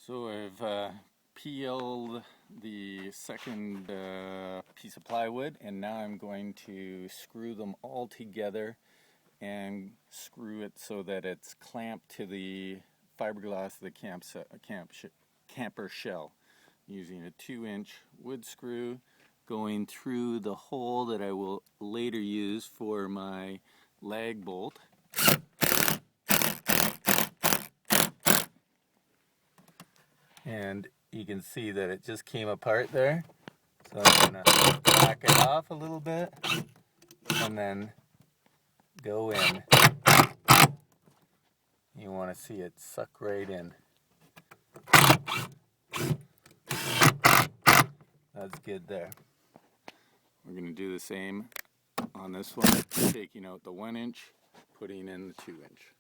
So I've peeled the second piece of plywood, and now I'm going to screw them all together and screw it so that it's clamped to the fiberglass of the camper shell, using a 2-inch wood screw going through the hole that I will later use for my lag bolt. And you can see that it just came apart there. So I'm going to back it off a little bit and then go in. You want to see it suck right in. That's good there. We're going to do the same on this one, taking out the 1-inch, putting in the 2-inch.